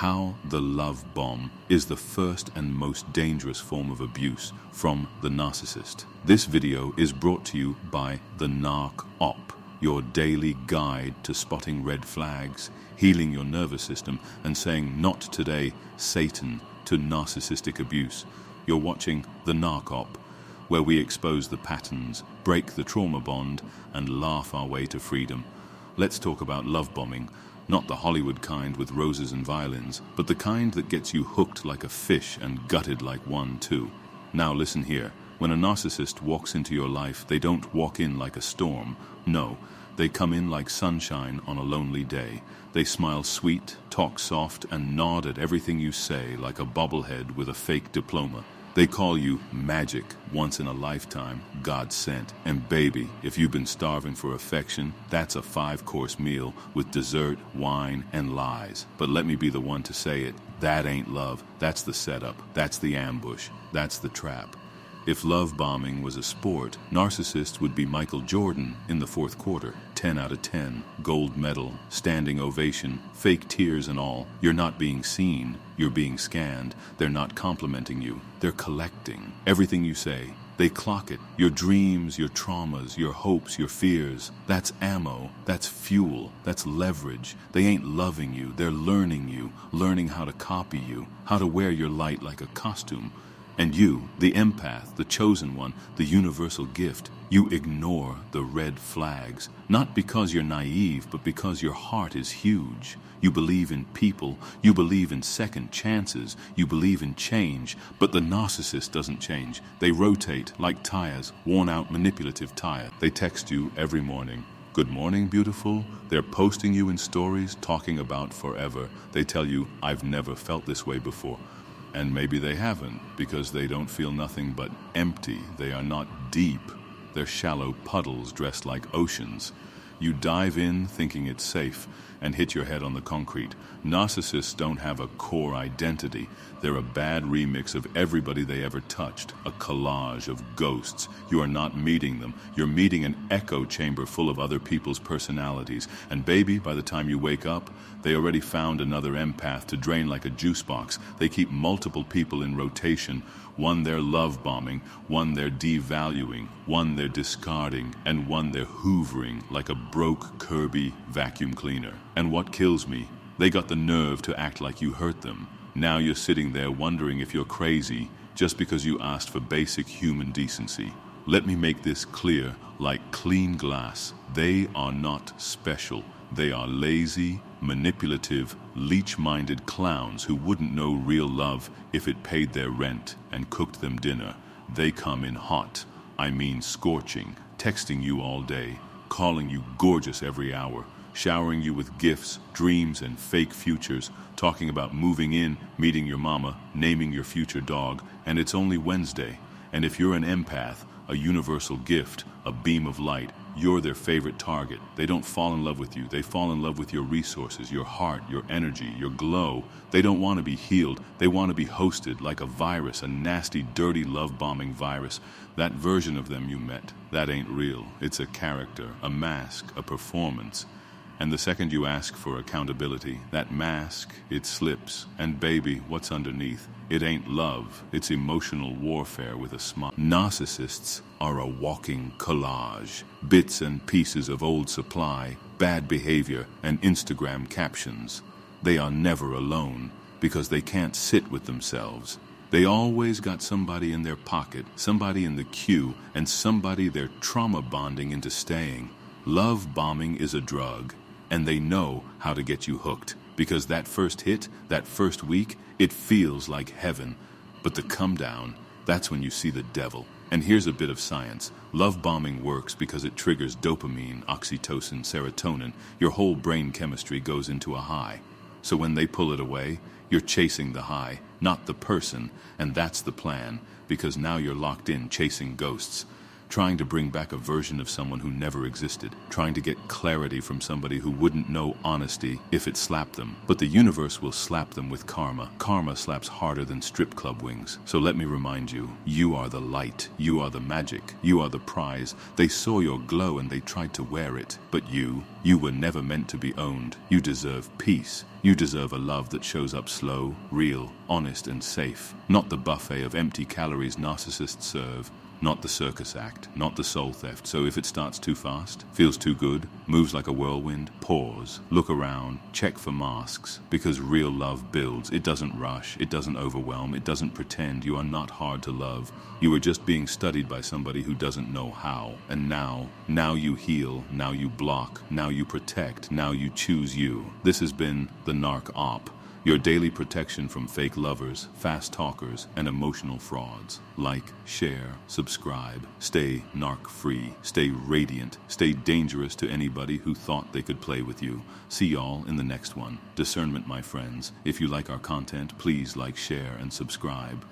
how the love bomb is the first and most dangerous form of abuse from the narcissist. This video is brought to you by the Narc Op, your daily guide to spotting red flags, healing your nervous system, and saying "not today, Satan" to narcissistic abuse. You're watching the Narc Op, where we expose the patterns, break the trauma bond, and laugh our way to freedom. Let's talk about love bombing. Not the Hollywood kind with roses and violins, but the kind that gets you hooked like a fish and gutted like one too. Now listen here. When a narcissist walks into your life, they don't walk in like a storm. No, they come in like sunshine on a lonely day. They smile sweet, talk soft, and nod at everything you say like a bobblehead with a fake diploma. They call you magic, once in a lifetime, God sent. And baby, if you've been starving for affection, that's a 5-course meal with dessert, wine, and lies. But let me be the one to say it. That ain't love. That's the setup. That's the ambush. That's the trap. If love bombing was a sport, narcissists would be Michael Jordan in the fourth quarter. 10 out of 10, gold medal, standing ovation, fake tears and all. You're not being seen, you're being scanned. They're not complimenting you, they're collecting everything you say. They clock it, your dreams, your traumas, your hopes, your fears. That's ammo, that's fuel, that's leverage. They ain't loving you, they're learning you, learning how to copy you, how to wear your light like a costume. And you, the empath, the chosen one, the universal gift, you ignore the red flags, not because you're naive, but because your heart is huge. You believe in people, you believe in second chances, you believe in change, but the narcissist doesn't change. They rotate like tires, worn-out manipulative tire. They text you every morning. Good morning, beautiful. They're posting you in stories, talking about forever. They tell you, I've never felt this way before. And maybe they haven't, because they don't feel nothing but empty. They are not deep. They're shallow puddles dressed like oceans. You dive in thinking it's safe and hit your head on the concrete. Narcissists don't have a core identity. They're a bad remix of everybody they ever touched, a collage of ghosts. You are not meeting them. You're meeting an echo chamber full of other people's personalities. And baby, by the time you wake up, they already found another empath to drain like a juice box. They keep multiple people in rotation. One they're love bombing, one they're devaluing, one they're discarding, and one they're hoovering like a broke Kirby vacuum cleaner. And what kills me, they got the nerve to act like you hurt them. Now you're sitting there wondering if you're crazy just because you asked for basic human decency. Let me make this clear, like clean glass. They are not special. They are lazy, manipulative, leech-minded clowns who wouldn't know real love if it paid their rent and cooked them dinner. They come in hot, I mean scorching, texting you all day, calling you gorgeous every hour, showering you with gifts, dreams, and fake futures, talking about moving in, meeting your mama, naming your future dog, and it's only Wednesday. And if you're an empath, a universal gift, a beam of light, you're their favorite target. They don't fall in love with you. They fall in love with your resources, your heart, your energy, your glow. They don't want to be healed. They want to be hosted like a virus, a nasty, dirty love-bombing virus. That version of them you met, that ain't real. It's a character, a mask, a performance. And the second you ask for accountability, that mask, it slips. And baby, what's underneath? It ain't love. It's emotional warfare with a smile. Narcissists are a walking collage. Bits and pieces of old supply, bad behavior, and Instagram captions. They are never alone because they can't sit with themselves. They always got somebody in their pocket, somebody in the queue, and somebody they're trauma bonding into staying. Love bombing is a drug. And they know how to get you hooked, because that first hit, that first week, it feels like heaven. But the come down, that's when you see the devil. And here's a bit of science. Love bombing works because it triggers dopamine, oxytocin, serotonin. Your whole brain chemistry goes into a high. So when they pull it away, you're chasing the high, not the person. And that's the plan, because now you're locked in chasing ghosts. trying to bring back a version of someone who never existed, trying to get clarity from somebody who wouldn't know honesty if it slapped them. But the universe will slap them with karma. Karma slaps harder than strip club wings. So let me remind you, you are the light, you are the magic, you are the prize. They saw your glow and they tried to wear it. But you were never meant to be owned. You deserve peace. You deserve a love that shows up slow, real, honest, and safe. Not the buffet of empty calories narcissists serve. Not the circus act, not the soul theft. So if it starts too fast, feels too good, moves like a whirlwind, pause, look around, check for masks. Because real love builds. It doesn't rush, it doesn't overwhelm, it doesn't pretend. You are not hard to love. You are just being studied by somebody who doesn't know how. And now you heal, now you block, now you protect, now you choose you. This has been the Narc Op. Your daily protection from fake lovers, fast talkers, and emotional frauds. Like, share, subscribe, stay narc-free, stay radiant, stay dangerous to anybody who thought they could play with you. See y'all in the next one. Discernment, my friends. If you like our content, please like, share, and subscribe.